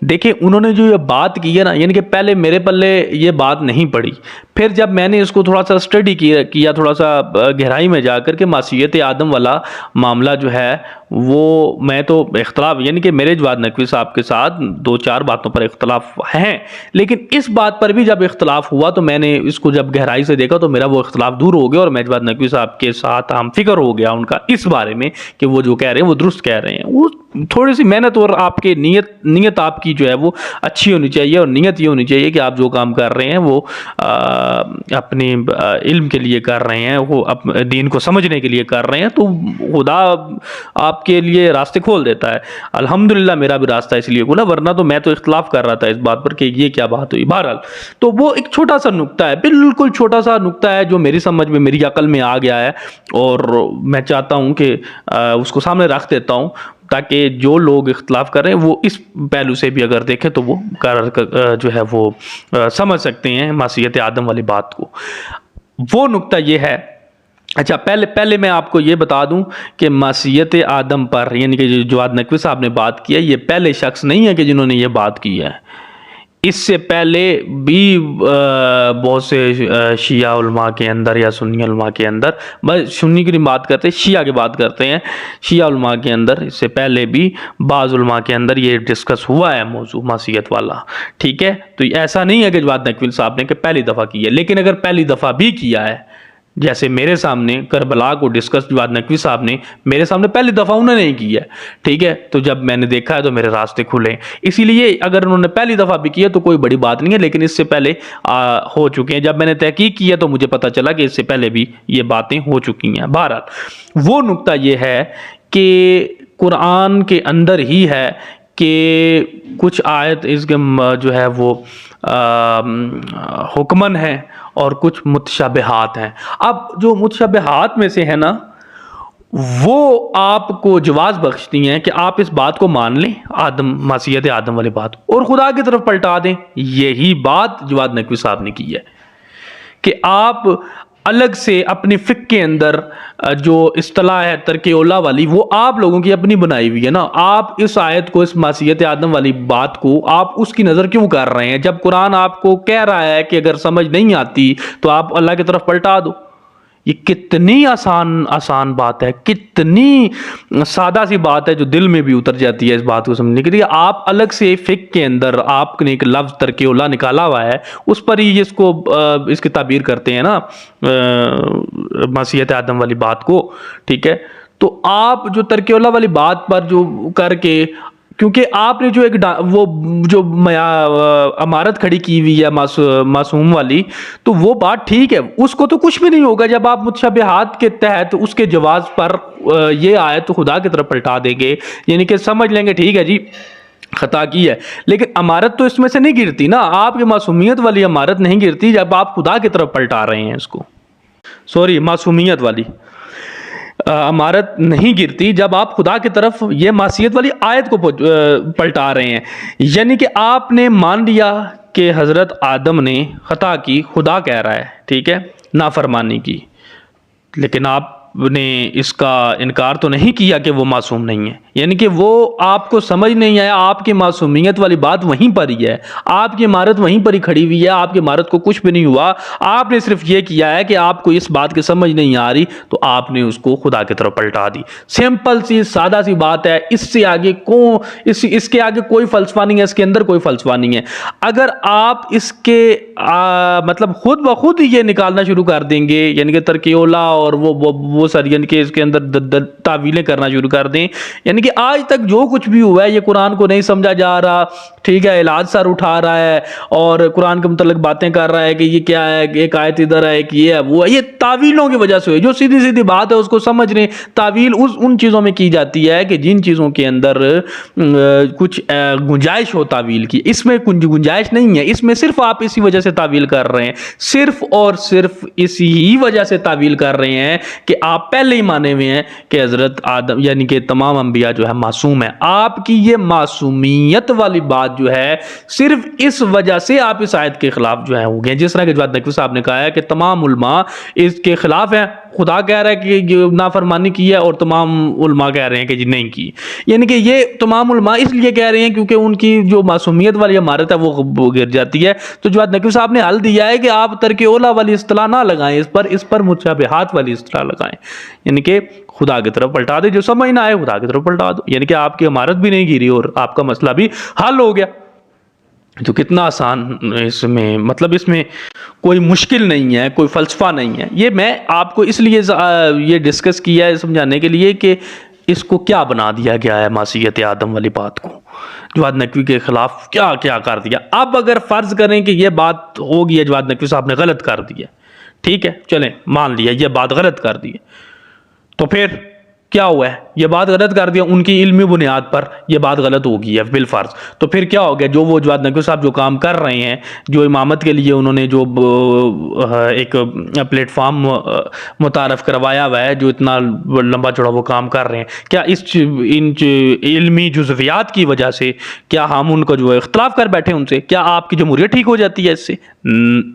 دیکھیں انہوں نے جو یہ بات کی ہے نا، یعنی کہ پہلے میرے پلے یہ بات نہیں پڑی، پھر جب میں نے اس کو تھوڑا سا اسٹڈی کیا تھوڑا سا گہرائی میں جا کر کے ماسیت آدم والا معاملہ جو ہے وہ میں تو اختلاف، یعنی کہ میرے جواد نقوی صاحب کے ساتھ دو چار باتوں پر اختلاف ہیں، لیکن اس بات پر بھی جب اختلاف ہوا تو میں نے اس کو جب گہرائی سے دیکھا تو میرا وہ اختلاف دور ہو گیا اور میں جواد نقوی صاحب کے ساتھ ہم فکر ہو گیا ان کا اس بارے میں کہ وہ جو کہہ رہے ہیں وہ درست کہہ رہے ہیں. وہ تھوڑی سی محنت اور آپ کے نیت آپ کی جو ہے وہ اچھی ہونی چاہیے، اور نیت یہ ہونی چاہیے کہ آپ جو کام کر رہے ہیں وہ اپنے علم کے لیے کر رہے ہیں، وہ دین کو سمجھنے کے لیے کر رہے ہیں، تو خدا آپ کے لیے راستے کھول دیتا ہے. الحمدللہ میرا بھی راستہ اس لیے کھلا، ورنہ تو میں تو اختلاف کر رہا تھا اس بات پر کہ یہ کیا بات ہوئی. بہرحال تو وہ ایک چھوٹا سا نقطہ ہے، بالکل چھوٹا سا نقطہ ہے جو میری سمجھ میں میری عقل میں آ گیا ہے، اور میں چاہتا ہوں کہ اس کو سامنے رکھ دیتا ہوں تاکہ جو لوگ اختلاف کر رہے ہیں وہ اس پہلو سے بھی اگر دیکھیں تو وہ جو ہے وہ سمجھ سکتے ہیں ماسیت آدم والی بات کو. وہ نقطہ یہ ہے. اچھا پہلے میں آپ کو یہ بتا دوں کہ ماسیت آدم پر یعنی کہ جو جواد نقوی صاحب نے بات کی ہے، یہ پہلے شخص نہیں ہے کہ جنہوں نے یہ بات کی ہے. اس سے پہلے بھی بہت سے شیعہ علماء کے اندر یا سنی علماء کے اندر، سنی کی نہیں بات کرتے، شیعہ کی بات کرتے ہیں، شیعہ علماء کے اندر اس سے پہلے بھی بعض علماء کے اندر یہ ڈسکس ہوا ہے موضوع ماسیت والا. ٹھیک ہے، تو ایسا نہیں ہے کہ جواد نقوی صاحب نے کہ پہلی دفعہ کی ہے، لیکن اگر پہلی دفعہ بھی کیا ہے، جیسے میرے سامنے کربلا کو ڈسکس جواد نقوی صاحب نے میرے سامنے پہلی دفعہ انہوں نے نہیں کیا ہے، ٹھیک ہے، تو جب میں نے دیکھا ہے تو میرے راستے کھلے. اسی لیے اگر انہوں نے پہلی دفعہ بھی کیا تو کوئی بڑی بات نہیں ہے، لیکن اس سے پہلے ہو چکے ہیں. جب میں نے تحقیق کی ہے تو مجھے پتا چلا کہ اس سے پہلے بھی یہ باتیں ہو چکی ہیں. بہرحال وہ نقطہ یہ ہے کہ قرآن کے اندر ہی ہے کہ کچھ آیت اس کے جو ہے وہ حکمن ہیں اور کچھ متشابہات ہیں. اب جو متشابہات میں سے ہے نا وہ آپ کو جواز بخشتی ہیں کہ آپ اس بات کو مان لیں، ماسیت آدم والی بات، اور خدا کی طرف پلٹا دیں. یہی بات جواد نقوی صاحب نے کی ہے کہ آپ الگ سے اپنی فقہ کے اندر جو اصطلاح ہے ترک اولا والی، وہ آپ لوگوں کی اپنی بنائی ہوئی ہے نا. آپ اس آیت کو، اس ماسیت آدم والی بات کو آپ اس کی نظر کیوں کر رہے ہیں جب قرآن آپ کو کہہ رہا ہے کہ اگر سمجھ نہیں آتی تو آپ اللہ کی طرف پلٹا دو. یہ کتنی آسان بات ہے، کتنی سادہ سی بات ہے جو دل میں بھی اتر جاتی ہے اس بات کو سمجھنے کے لیے. آپ الگ سے فقہ کے اندر آپ نے ایک لفظ ترک اولا نکالا ہوا ہے، اس پر ہی اس کی تعبیر کرتے ہیں نا ماسیت آدم والی بات کو. ٹھیک ہے، تو آپ جو ترک اولا والی بات پر جو کر کے، کیونکہ آپ نے جو ایک وہ جو عمارت کھڑی کی ہوئی ہے معصوم والی، تو وہ بات ٹھیک ہے، اس کو تو کچھ بھی نہیں ہوگا جب آپ متشابہات کے تحت اس کے جواز پر یہ آیت تو خدا کی طرف پلٹا دیں گے، یعنی کہ سمجھ لیں گے ٹھیک ہے جی خطا کی ہے، لیکن عمارت تو اس میں سے نہیں گرتی نا. آپ کی معصومیت والی عمارت نہیں گرتی جب آپ خدا کی طرف پلٹا رہے ہیں اس کو. سوری، معصومیت والی عمارت نہیں گرتی جب آپ خدا کی طرف یہ ماسیت والی آیت کو پلٹا رہے ہیں. یعنی کہ آپ نے مان لیا کہ حضرت آدم نے خطا کی، خدا کہہ رہا ہے، ٹھیک ہے، نافرمانی کی، لیکن آپ نے اس کا انکار تو نہیں کیا کہ وہ معصوم نہیں ہے، یعنی کہ وہ آپ کو سمجھ نہیں آیا، آپ کی معصومیت والی بات وہیں پر ہی ہے، آپ کی عمارت وہیں پر ہی کھڑی ہوئی ہے، آپ کی عمارت کو کچھ بھی نہیں ہوا، آپ نے صرف یہ کیا ہے کہ آپ کو اس بات کی سمجھ نہیں آ رہی تو آپ نے اس کو خدا کی طرف پلٹا دی۔ سمپل سی سادہ سی بات ہے، اس سے آگے اس کے آگے کوئی فلسفہ نہیں ہے، اس کے اندر کوئی فلسفہ نہیں ہے۔ اگر آپ اس کے مطلب خود بخود ہی یہ نکالنا شروع کر دیں گے، یعنی کہ ترک اولا اور وہ ساری یعنی کہ اس کے اندر تعویلیں کرنا شروع کر دیں، یعنی کہ آج تک جو کچھ بھی ہوا ہے یہ قرآن کو نہیں سمجھا جا رہا، ٹھیک ہے، علاج سر اٹھا رہا ہے اور قرآن کے متعلق باتیں کر رہا ہے کہ یہ کیا ہے، ایک آیت ادھر ہے، ایک یہ ہے وہ ہے، یہ تعویلوں کی وجہ سے ہوئی، جو سیدھی سیدھی بات ہے اس کو سمجھ رہے ہیں۔ تعویل ان چیزوں میں کی جاتی ہے کہ جن چیزوں کے اندر کچھ گنجائش ہو تعویل کی، اس میں گنجائش نہیں ہے، اس میں صرف آپ اسی وجہ سے تعویل کر رہے ہیں، صرف اور صرف اسی ہی وجہ سے تعویل کر رہے ہیں کہ آپ پہلے ہی مانے ہوئے ہیں کہ حضرت آدم یعنی کہ تمام انبیاء جو ہے معصوم ہیں۔ آپ کی یہ معصومیت والی بات جو ہے صرف اس وجہ سے آپ اس آیت کے خلاف جو ہے ہو گئے، جس طرح کہ جواد نقوی صاحب نے کہا ہے کہ تمام علماء اس کے خلاف ہیں، خدا کہہ رہا ہے کہ یہ نافرمانی کی ہے اور تمام علماء کہہ رہے ہیں کہ جی نہیں کی، یعنی کہ یہ تمام علماء اس لیے کہہ رہے ہیں کیونکہ ان کی جو معصومیت والی عمارت ہے وہ گر جاتی ہے۔ تو جواد نقوی صاحب نے حل دیا ہے کہ آپ ترک اولا والی اصطلاح نہ لگائیں، اس پر مشابہات والی اصطلاح لگائیں، یعنی کہ خدا کی طرف پلٹا دے، جو سمجھ نہ آئے خدا کی طرف پلٹا دو، یعنی کہ آپ کی عمارت بھی نہیں گری اور آپ کا مسئلہ بھی حل ہو گیا۔ تو کتنا آسان، اس میں کوئی مشکل نہیں ہے، کوئی فلسفہ نہیں ہے۔ یہ میں آپ کو اس لیے یہ ڈسکس کیا ہے سمجھانے کے لیے کہ اس کو کیا بنا دیا گیا ہے، معصیت آدم والی بات کو جواد نقوی کے خلاف کیا کیا کر دیا۔ اب اگر فرض کریں کہ یہ بات ہوگی ہے، جواد نقوی صاحب نے غلط کر دی ہے، ٹھیک ہے، چلیں مان لیا یہ بات غلط کر دی ہے، تو پھر کیا ہوا ہے، یہ بات غلط کر دیا ان کی علمی بنیاد پر، یہ بات غلط ہوگی ہے بالفرض، تو پھر کیا ہو گیا، جو وہ جواد نقوی صاحب جو کام کر رہے ہیں، جو امامت کے لیے انہوں نے جو ایک پلیٹ فارم متعارف کروایا ہوا ہے، جو اتنا لمبا چوڑا وہ کام کر رہے ہیں، کیا ان علمی جزویات کی وجہ سے کیا ہم ان کو جو اختلاف کر بیٹھے ان سے، کیا آپ کی جمہوریت ٹھیک ہو جاتی ہے اس سے؟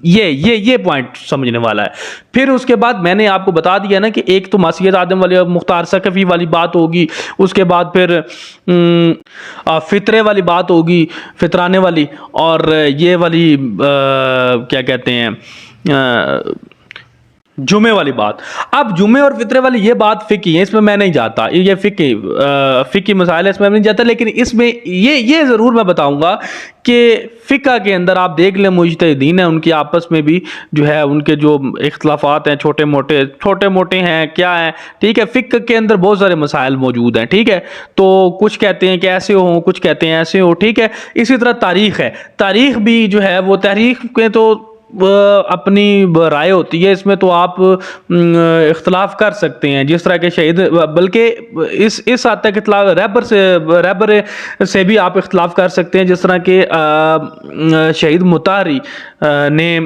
یہ پوائنٹ سمجھنے والا ہے۔ پھر اس کے بعد میں نے آپ کو بتا دیا نا کہ ایک تو معصیت آدم والی مختار ثقفی والی بات ہوگی، اس کے بعد پھر فطرے والی بات ہوگی، فطرانے والی، اور یہ والی کیا کہتے ہیں جمعے والی بات۔ اب جمعے اور فطرے والی یہ بات فقہی ہے، اس میں میں نہیں جاتا، یہ فقہی مسائل ہے، اس میں نہیں جاتا، لیکن اس میں یہ ضرور میں بتاؤں گا کہ فقہ کے اندر آپ دیکھ لیں مجتہدین ہیں، ان کی آپس میں بھی جو ہے ان کے جو اختلافات ہیں چھوٹے موٹے ہیں، کیا ہیں، ٹھیک ہے، فقہ کے اندر بہت سارے مسائل موجود ہیں، ٹھیک ہے، تو کچھ کہتے ہیں کہ ایسے ہوں، کچھ کہتے ہیں ایسے ہو، ٹھیک ہے۔ اسی طرح تاریخ ہے، تاریخ بھی جو ہے وہ تاریخ کے تو اپنی رائے ہوتی ہے، اس میں تو آپ اختلاف کر سکتے ہیں، جس طرح کے شہید، بلکہ اس حد تک اختلاف ریبر سے بھی آپ اختلاف کر سکتے ہیں، جس طرح کہ شہید مطہری نے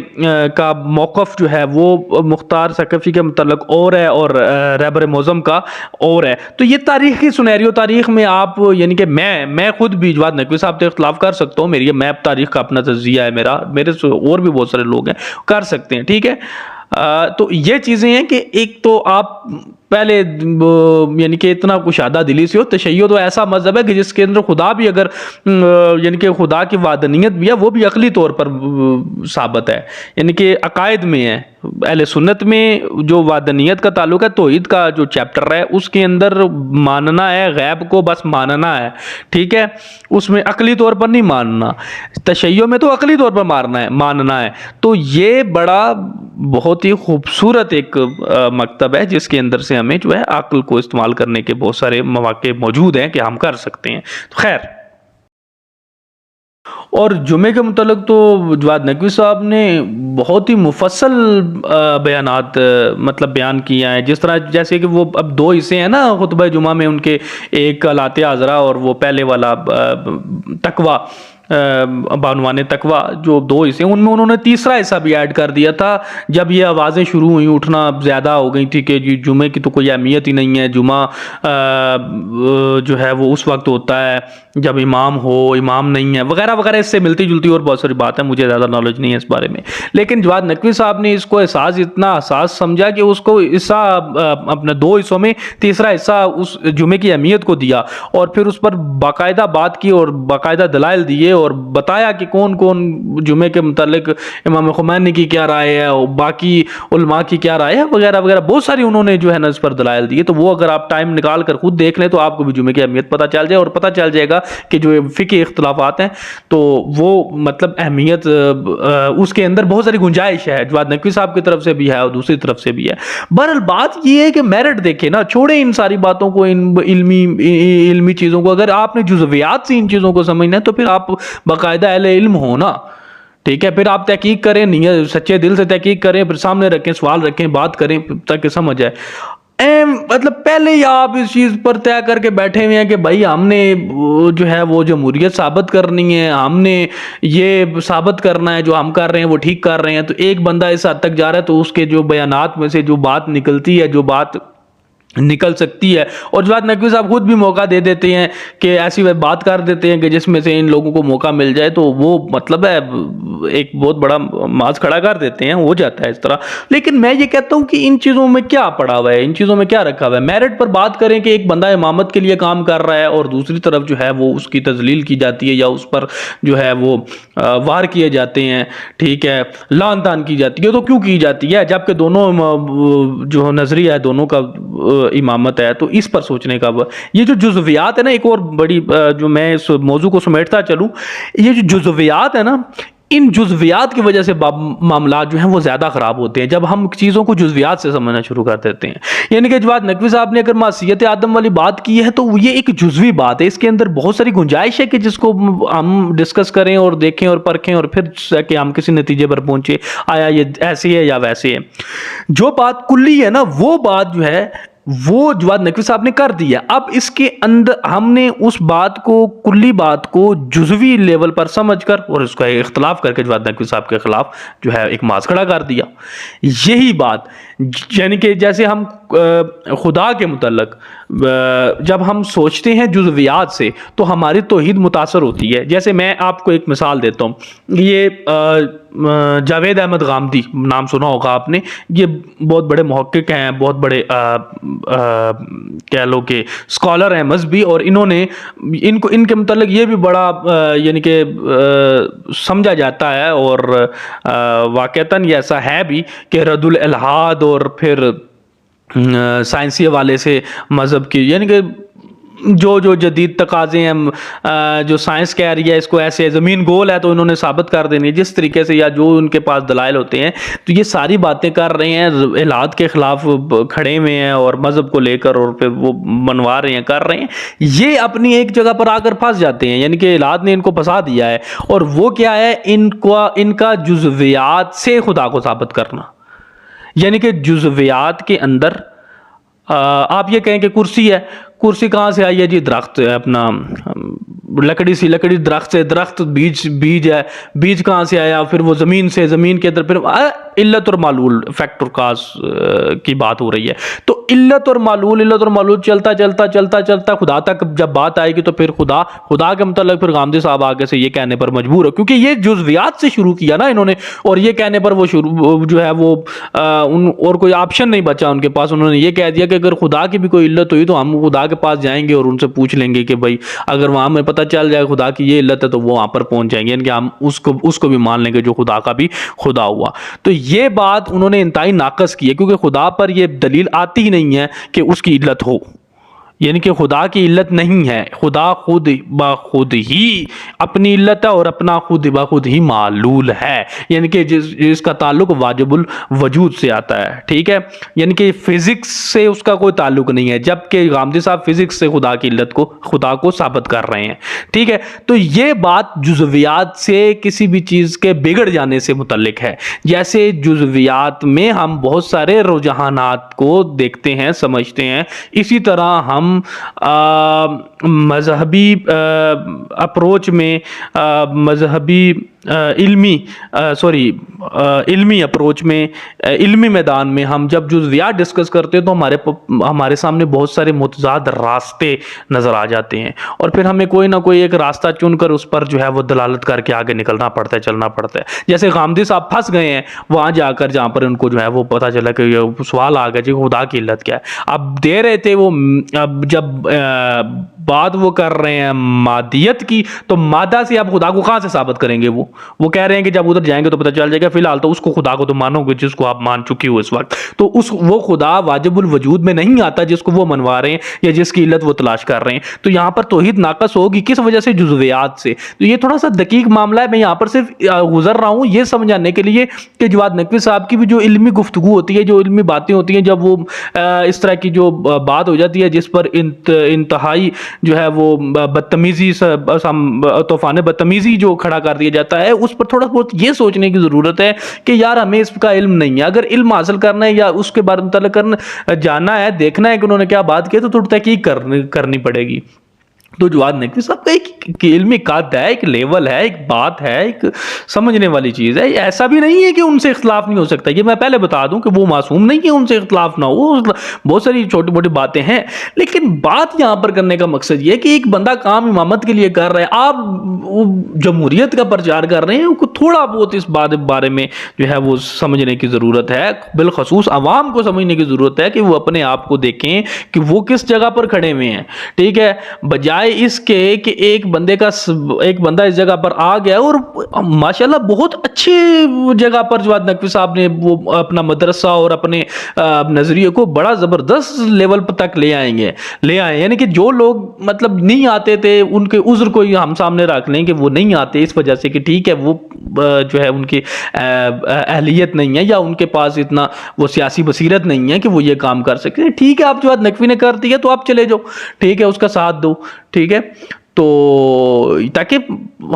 کا موقف جو ہے وہ مختار ثقفی کے متعلق اور ہے اور ریبر معظم کا اور ہے۔ تو یہ تاریخی سنیریو، تاریخ میں آپ یعنی کہ میں خود بھی جواد نقوی صاحب سے اختلاف کر سکتا ہوں، میری میں تاریخ کا اپنا تجزیہ ہے، میرے سے اور بھی بہت سارے لوگ ہیں کر سکتے ہیں، ٹھیک ہے۔ تو یہ چیزیں ہیں کہ ایک تو آپ پہلے یعنی کہ اتنا کشادہ دلی سے ہو، تشیع تو ایسا مذہب ہے کہ جس کے اندر خدا بھی اگر یعنی کہ خدا کی وحدانیت بھی ہے، وہ بھی عقلی طور پر ثابت ہے، یعنی کہ عقائد میں ہے۔ اہل سنت میں جو وحدانیت کا تعلق ہے، توحید کا جو چیپٹر ہے، اس کے اندر ماننا ہے غیب کو، بس ماننا ہے، ٹھیک ہے، اس میں عقلی طور پر نہیں ماننا۔ تشیع میں تو عقلی طور پر ماننا ہے۔ تو یہ بڑا بہت ہی خوبصورت ایک مکتب ہے جس کے اندر سے ہمیں جو ہے عقل کو استعمال کرنے کے بہت سارے مواقع موجود ہیں کہ ہم کر سکتے ہیں۔ خیر، اور جمعے کے متعلق تو جواد نقوی صاحب نے بہت ہی مفصل بیانات بیان کیا ہے، جس طرح جیسے کہ وہ اب دو حصے ہیں نا خطبہ جمعہ میں ان کے، ایک لات حاضرہ اور وہ پہلے والا تقویٰ، بانوان تقویٰ جو 2 حصے ان میں انہوں نے تیسرا حصہ بھی ایڈ کر دیا تھا جب یہ آوازیں شروع ہوئیں اٹھنا زیادہ ہو گئی تھی کہ جی جمعے کی تو کوئی اہمیت ہی نہیں ہے، جمعہ جو ہے وہ اس وقت ہوتا ہے جب امام ہو، امام نہیں ہے وغیرہ وغیرہ، اس سے ملتی جلتی اور بہت ساری بات ہے، مجھے زیادہ نالج نہیں ہے اس بارے میں، لیکن جواد نقوی صاحب نے اس کو اتنا حساس سمجھا کہ اس کو حصہ اپنے 2 حصوں میں تیسرا حصہ اس جمعے کی اہمیت کو دیا اور پھر اس پر باقاعدہ بات کی اور باقاعدہ دلائل دیے اور بتایا کہ کون کون جمعے کے متعلق امام خمینی کی کیا رائے ہے اور باقی علماء کی کیا رائے ہے وغیرہ وغیرہ، بہت ساری انہوں نے جو ہے نا اس پر دلائل دیے۔ تو وہ اگر آپ ٹائم نکال کر خود دیکھ لیں تو آپ کو بھی جمعے کی اہمیت پتہ چل جائے اور پتہ چل جائے گا کہ جو فقہی اختلافات ہیں تو وہ مطلب اہمیت اس کے اندر بہت ساری گنجائش ہے، جواد نقوی صاحب کی طرف سے بھی ہے اور دوسری طرف سے بھی ہے۔ بہرحال بات یہ ہے کہ میرٹ دیکھیں نا، چھوڑیں ان ساری باتوں کو، ان علمی چیزوں کو، اگر آپ نے جزویات سے ان چیزوں کو سمجھنا ہے تو پھر آپ باقاعدہ اہل علم ہونا، ٹھیک ہے، پھر آپ تحقیق کریں، نیت سچے دل سے تحقیق کریں، پھر سامنے رکھیں، سوال رکھیں، بات کریں تاکہ سمجھ آئے۔ مطلب پہلے ہی آپ اس چیز پر طے کر کے بیٹھے ہوئے ہیں کہ بھائی ہم نے جو ہے وہ جمہوریت ثابت کرنی ہے، ہم نے یہ ثابت کرنا ہے، جو ہم کر رہے ہیں وہ ٹھیک کر رہے ہیں، تو ایک بندہ اس حد تک جا رہا ہے تو اس کے جو بیانات میں سے جو بات نکلتی ہے، جو بات نکل سکتی ہے، اور جواد نقوی صاحب خود بھی موقع دے دیتے ہیں کہ ایسی بات کر دیتے ہیں کہ جس میں سے ان لوگوں کو موقع مل جائے، تو وہ مطلب ہے ایک بہت بڑا ماز کھڑا کر دیتے ہیں، ہو جاتا ہے اس طرح۔ لیکن میں یہ کہتا ہوں کہ ان چیزوں میں کیا پڑا ہوا ہے، ان چیزوں میں کیا رکھا ہوا ہے؟ میرٹ پر بات کریں کہ ایک بندہ امامت کے لیے کام کر رہا ہے اور دوسری طرف جو ہے وہ اس کی تذلیل کی جاتی ہے یا اس پر جو ہے وہ وار کیے جاتے ہیں، ٹھیک ہے، لعن طعن کی جاتی ہے، تو کیوں کی جاتی ہے جبکہ دونوں جو نظریہ ہے دونوں کا امامت ہے؟ تو اس پر سوچنے کا یہ جو جزویات ہے نا، ایک اور بڑی جو میں اس موضوع کو سمیٹتا چلوں، یہ جو جزویات ہے نا، ان جزویات کی وجہ سے معاملات جو ہیں وہ زیادہ خراب ہوتے ہیں جب ہم چیزوں کو جزویات سے سمجھنا شروع کر دیتے ہیں۔ یعنی کہ جواد نقوی صاحب نے اگر معصیت آدم والی بات کی ہے تو یہ ایک جزوی بات ہے، اس کے اندر بہت ساری گنجائش ہے کہ جس کو ہم ڈسکس کریں اور دیکھیں اور پرکھیں اور پھر کہ ہم کسی نتیجے پر پہنچے، آیا یہ ایسی ہے یا ویسے ہے۔ جو بات کلی ہے نا، وہ بات جو ہے وہ جواد نقوی صاحب نے کر دیا۔ اب اس کے اندر ہم نے اس بات کو، کلی بات کو جزوی لیول پر سمجھ کر اور اس کا اختلاف کر کے جواد نقوی صاحب کے خلاف جو ہے ایک ماز کھڑا کر دیا۔ یہی بات یعنی کہ جیسے ہم خدا کے متعلق جب ہم سوچتے ہیں جزویات سے تو ہماری توحید متاثر ہوتی ہے۔ جیسے میں آپ کو ایک مثال دیتا ہوں، یہ جاوید احمد غامدی نام سنا ہوگا آپ نے، یہ بہت بڑے محقق ہیں، بہت بڑے کہہ لو کہ اسکالر ہیں مذہبی، اور انہوں نے ان کے متعلق یہ بھی بڑا یعنی کہ سمجھا جاتا ہے اور واقعتاً یہ ایسا ہے بھی کہ رد الالحاد اور پھر سائنسی حوالے سے مذہب کی یعنی کہ جو جدید تقاضے ہیں، جو سائنس کہہ رہی ہے اس کو ایسے زمین گول ہے تو انہوں نے ثابت کر دینی ہے جس طریقے سے، یا جو ان کے پاس دلائل ہوتے ہیں، تو یہ ساری باتیں کر رہے ہیں، الحاد کے خلاف کھڑے ہوئے ہیں اور مذہب کو لے کر اور پھر وہ منوا رہے ہیں، کر رہے ہیں۔ یہ اپنی ایک جگہ پر آ کر پھنس جاتے ہیں، یعنی کہ الحاد نے ان کو پھنسا دیا ہے، اور وہ کیا ہے، ان کا جزویات سے خدا کو ثابت کرنا، یعنی کہ جزویات کے اندر آپ یہ کہیں کہ کرسی ہے، کرسی کہاں سے آئی ہے؟ جی درخت ہے، اپنا لکڑی درخت سے، درخت بیج ہے، بیج کہاں سے آیا؟ پھر وہ زمین سے، زمین کے اندر پھر علت اور معلول، فیکٹ اور کاز کی بات ہو رہی ہے۔ تو علت اور معلول چلتا خدا تک جب بات آئے گی تو پھر خدا کے متعلق پھر غامدی صاحب آگے سے یہ کہنے پر مجبور ہے، کیونکہ یہ جزویات سے شروع کیا نا انہوں نے، اور یہ کہنے پر وہ جو ہے وہ اور کوئی آپشن نہیں بچا ان کے پاس، انہوں نے یہ کہہ دیا کہ اگر خدا کی بھی کوئی علت ہوئی تو ہم خدا کے پاس جائیں گے اور ان سے پوچھ لیں گے کہ بھائی اگر وہاں میں پتہ چل جائے خدا کی یہ علت ہے تو وہ وہاں پر پہنچ جائیں گے، یعنی کہ ہم اس کو بھی مان لیں گے جو خدا کا بھی خدا ہوا۔ تو یہ بات انہوں نے انتہائی ناقص کی ہے، کیونکہ خدا پر یہ دلیل آتی ہی نہیں ہے کہ اس کی علت ہو، یعنی کہ خدا کی علت نہیں ہے، خدا خود بخود ہی اپنی علت ہے اور اپنا خود بخود ہی معلول ہے، یعنی کہ جس کا تعلق واجب الوجود سے آتا ہے، ٹھیک ہے، یعنی کہ فزکس سے اس کا کوئی تعلق نہیں ہے، جبکہ غامدی صاحب فزکس سے خدا کی علت کو، خدا کو ثابت کر رہے ہیں، ٹھیک ہے۔ تو یہ بات جزویات سے کسی بھی چیز کے بگڑ جانے سے متعلق ہے، جیسے جزویات میں ہم بہت سارے رجحانات کو دیکھتے ہیں، سمجھتے ہیں، اسی طرح ہم ہم مذہبی اپروچ میں مذہبی علمی اپروچ میں علمی میدان میں ہم جب جزویات ڈسکس کرتے ہیں تو ہمارے سامنے بہت سارے متضاد راستے نظر آ جاتے ہیں، اور پھر ہمیں کوئی نہ کوئی ایک راستہ چن کر اس پر جو ہے وہ دلالت کر کے آگے نکلنا پڑتا ہے، چلنا پڑتا ہے۔ جیسے غامدی صاحب پھنس گئے ہیں وہاں جا کر جہاں پر ان کو جو ہے وہ پتہ چلا کہ یہ سوال آ گیا جی خدا کی علت کیا ہے۔ اب دے رہے تھے وہ، اب جب بات وہ کر رہے ہیں مادیت کی، تو مادہ سے آپ خدا کو کہاں سے ثابت کریں گے؟ وہ کہہ رہے ہیں کہ جب ادھر جائیں گے تو پتہ چل جائے گا، فی الحال تو اس کو خدا کو تو مانو گے جس کو آپ مان چکی ہو اس وقت، تو وہ خدا واجب الوجود میں نہیں آتا جس کو وہ منوا رہے ہیں یا جس کی علت وہ تلاش کر رہے ہیں۔ تو یہاں پر توحید ناقص ہوگی کس وجہ سے؟ جزویات سے۔ تو یہ تھوڑا سا دقیق معاملہ ہے، میں یہاں پر صرف گزر رہا ہوں یہ سمجھانے کے لیے کہ جواد نقوی صاحب کی بھی جو علمی گفتگو ہوتی ہے، جو علمی باتیں ہوتی ہیں، جب وہ اس طرح کی جو بات ہو جاتی ہے جس پر انتہائی جو ہے وہ بدتمیزی طوفان بدتمیزی جو کھڑا کر دیا جاتا ہے، اس پر تھوڑا بہت یہ سوچنے کی ضرورت ہے کہ یار ہمیں اس کا علم نہیں ہے۔ اگر علم حاصل کرنا ہے یا اس کے بارے میں مطلع جاننا ہے، دیکھنا ہے کہ انہوں نے کیا بات کی، تو تھوڑی تحقیق کرنی پڑے گی۔ تو جواد نقوی صاحب کا ایک علمی قد ہے، ایک لیول ہے، ایک بات ہے، ایک سمجھنے والی چیز ہے۔ ایسا بھی نہیں ہے کہ ان سے اختلاف نہیں ہو سکتا، یہ میں پہلے بتا دوں کہ وہ معصوم نہیں ہے، ان سے اختلاف نہ ہو، بہت ساری چھوٹی موٹی باتیں ہیں، لیکن بات یہاں پر کرنے کا مقصد یہ ہے کہ ایک بندہ کام امامت کے لیے کر رہا ہے، آپ جمہوریت کا پرچار کر رہے ہیں، تھوڑا بہت اس بارے میں جو ہے وہ سمجھنے کی ضرورت ہے، بالخصوص عوام کو سمجھنے کی ضرورت ہے کہ وہ اپنے آپ کو دیکھیں کہ وہ کس جگہ پر کھڑے ہوئے ہیں، ٹھیک ہے؟ بجائے اس کے کہ ایک بندہ اس جگہ پر آ گیا اور ماشاءاللہ بہت اچھی جگہ پر جواد نقوی صاحب نے وہ اپنا مدرسہ اور اپنے نظریے کو بڑا زبردست لیول پر تک لے آئے، یعنی کہ جو لوگ مطلب نہیں آتے تھے ان کے عذر کو ہم سامنے رکھ لیں کہ وہ نہیں آتے اس وجہ سے کہ ٹھیک ہے وہ جو ہے ان کی اہلیت نہیں ہے یا ان کے پاس اتنا وہ سیاسی بصیرت نہیں ہے کہ وہ یہ کام کر سکتے، ٹھیک ہے آپ جواد نقوی نے کر دیا تو آپ چلے جاؤ، ٹھیک ہے اس کا ساتھ دو، ٹھیک ہے؟ تو تاکہ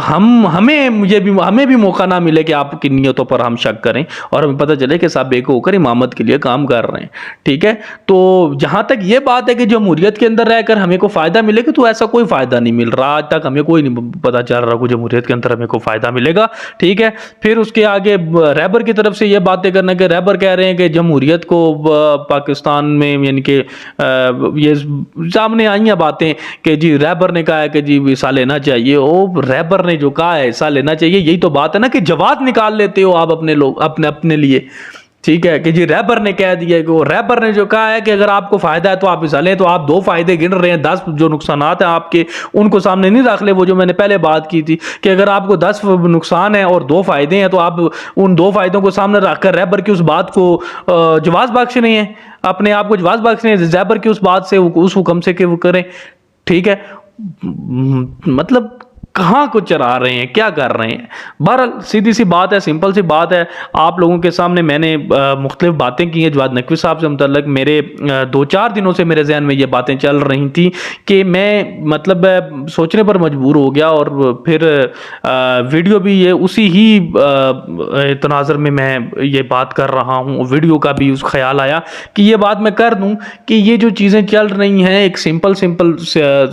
ہمیں بھی موقع نہ ملے کہ آپ کی نیتوں پر ہم شک کریں اور ہمیں پتہ چلے کہ صاحب بے کو ہو کر امامت کے لیے کام کر رہے ہیں، ٹھیک ہے؟ تو جہاں تک یہ بات ہے کہ جمہوریت کے اندر رہ کر ہمیں کوئی فائدہ ملے گا، تو ایسا کوئی فائدہ نہیں مل رہا آج تک، ہمیں کوئی نہیں پتہ چل رہا کہ جمہوریت کے اندر ہمیں کوئی فائدہ ملے گا، ٹھیک ہے؟ پھر اس کے آگے رہبر کی طرف سے یہ باتیں کرنا کہ رہبر کہہ رہے ہیں کہ جمہوریت کو پاکستان میں یعنی کہ یہ سامنے آئی ہیں باتیں کہ جی رہبر نے کہا ہے کہ جی حصہ لینا چاہیے، رہبر نے جو کہا ہے حصہ لینا چاہیے، یہی تو بات ہے نا کہ جواد نکال لیتے ہو آپ اپنے لیے، ٹھیک ہے؟ کہ جی رہبر نے کہہ دیا کہ وہ رہبر نے جو کہا ہے کہ اگر آپ کو فائدہ ہے تو آپ حصہ لیں، تو آپ 2 فائدے گن رہے ہیں، 10 جو نقصانات ہیں آپ کے ان کو سامنے نہیں رکھ لے، وہ جو میں نے پہلے بات کی تھی کہ اگر آپ کو 10 نقصان ہیں اور 2 فائدے ہیں تو آپ ان 2 فائدوں کو سامنے رکھ کر رہبر کی اس بات کو جواز بخش نہیں ہے، اپنے آپ کو جواز بخش نہیں ہے رہبر کی اس بات سے، اس حکم سے کہ وہ کریں، ٹھیک ہے؟ مطلب کہاں کو چرا رہے ہیں، کیا کر رہے ہیں؟ بہرحال سیدھی سی بات ہے، سمپل سی بات ہے، آپ لوگوں کے سامنے میں نے مختلف باتیں کی ہیں جواد نقوی صاحب سے متعلق، میرے 2-4 دنوں سے میرے ذہن میں یہ باتیں چل رہی تھیں کہ میں مطلب سوچنے پر مجبور ہو گیا، اور پھر ویڈیو بھی یہ اسی ہی تناظر میں یہ بات کر رہا ہوں، ویڈیو کا بھی اس خیال آیا کہ یہ بات میں کر دوں کہ یہ جو چیزیں چل رہی ہیں ایک سمپل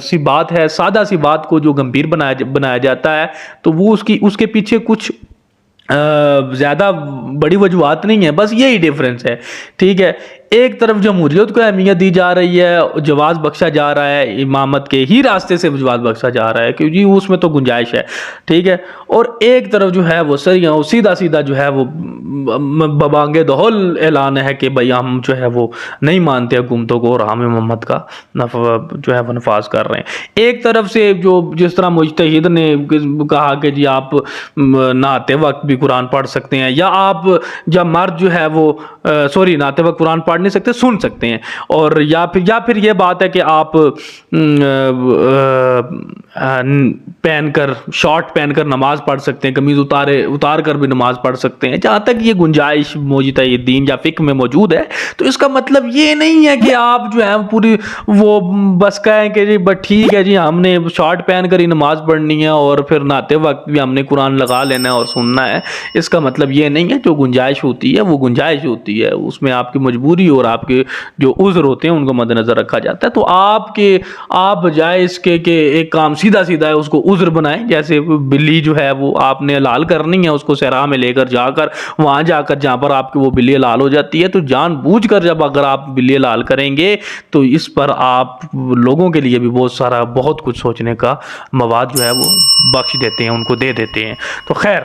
سی بات ہے، سادہ سی بات کو جو گمبھیر بنایا جاتا ہے، تو وہ اس کے پیچھے کچھ زیادہ بڑی وجوہات نہیں ہے، بس یہی ڈیفرنس ہے، ٹھیک ہے؟ ایک طرف جمہوریت کو اہمیت دی جا رہی ہے، جواز بخشا جا رہا ہے، امامت کے ہی راستے سے جواز بخشا جا رہا ہے کہ جی اس میں تو گنجائش ہے، ٹھیک ہے؟ اور ایک طرف جو ہے وہ سیدھا جو ہے وہ ببانگے دہل اعلان ہے کہ بھئی ہم جو ہے وہ نہیں مانتے حکومتوں کو اور ہم امامت کا جو ہے وہ نفاذ کر رہے ہیں۔ ایک طرف سے جو جس طرح مجتہد نے کہا کہ جی آپ نہاتے وقت بھی قرآن پڑھ سکتے ہیں، یا آپ جب مرد جو ہے وہ نہاتے وقت قرآن پڑھ نہیں سکتے، سن سکتے ہیں، اور یا پھر یہ بات ہے کہ آپ پہن کر شارٹ پہن کر نماز پڑھ سکتے ہیں, قمیض اتار کر بھی نماز پڑھ سکتے ہیں. جہاں تک یہ گنجائش موجودہ یہ دین یا فقہ میں موجود ہے تو اس کا مطلب یہ نہیں ہے کہ آپ جو ہے پوری وہ بس کہیں کہ جی بس ٹھیک ہے جی ہم نے شارٹ پہن کر ہی نماز پڑھنی ہے اور پھر نہاتے وقت بھی ہم نے قرآن لگا لینا ہے اور سننا ہے. اس کا مطلب یہ نہیں ہے. جو گنجائش ہوتی ہے وہ گنجائش ہوتی ہے, اس میں آپ کی مجبوری اور آپ کے جو عذر ہوتے ہیں ان کو مد نظر رکھا جاتا ہے. تو آپ بجائے اس کے کہ ایک کام سیدھا ہے اس کو عذر بنائیں. جیسے بلی جو ہے وہ آپ نے حلال کرنی ہے, اس کو صحرا میں لے کر وہاں جا کر جہاں پر آپ کی وہ بلی حلال ہو جاتی ہے, تو جان بوجھ کر جب اگر آپ بلی حلال کریں گے تو اس پر آپ لوگوں کے لیے بھی بہت کچھ سوچنے کا مواد جو ہے وہ بخش دیتے ہیں, ان کو دے دیتے ہیں. تو خیر,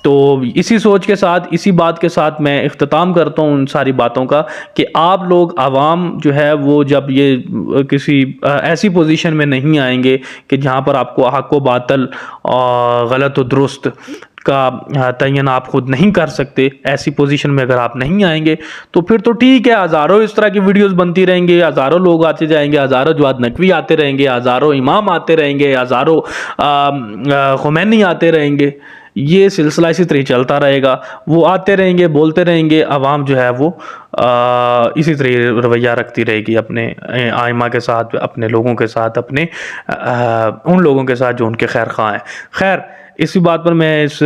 تو اسی سوچ کے ساتھ, اسی بات کے ساتھ میں اختتام کرتا ہوں ان ساری باتوں کا کہ آپ لوگ عوام جو ہے وہ جب یہ کسی ایسی پوزیشن میں نہیں آئیں گے کہ جہاں پر آپ کو حق و باطل غلط و درست کا تعین آپ خود نہیں کر سکتے, ایسی پوزیشن میں اگر آپ نہیں آئیں گے تو پھر تو ٹھیک ہے, ہزاروں اس طرح کی ویڈیوز بنتی رہیں گے, ہزاروں لوگ آتے جائیں گے, ہزاروں جواد نقوی آتے رہیں گے, ہزاروں امام آتے رہیں گے, ہزاروں خمینی آتے رہیں گے. یہ سلسلہ اسی طرح چلتا رہے گا. وہ آتے رہیں گے, بولتے رہیں گے, عوام جو ہے وہ اسی طرح رویہ رکھتی رہے گی اپنے آئمہ کے ساتھ, اپنے لوگوں کے ساتھ, اپنے ان لوگوں کے ساتھ جو ان کے خیر خواہ ہیں. خیر, اسی بات پر میں اس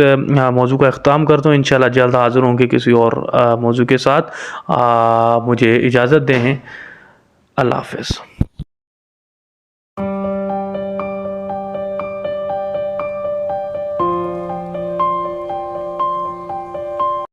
موضوع کا اختتام کرتا ہوں. انشاءاللہ جلد حاضر ہوں گے کسی اور موضوع کے ساتھ. مجھے اجازت دیں. اللہ حافظ.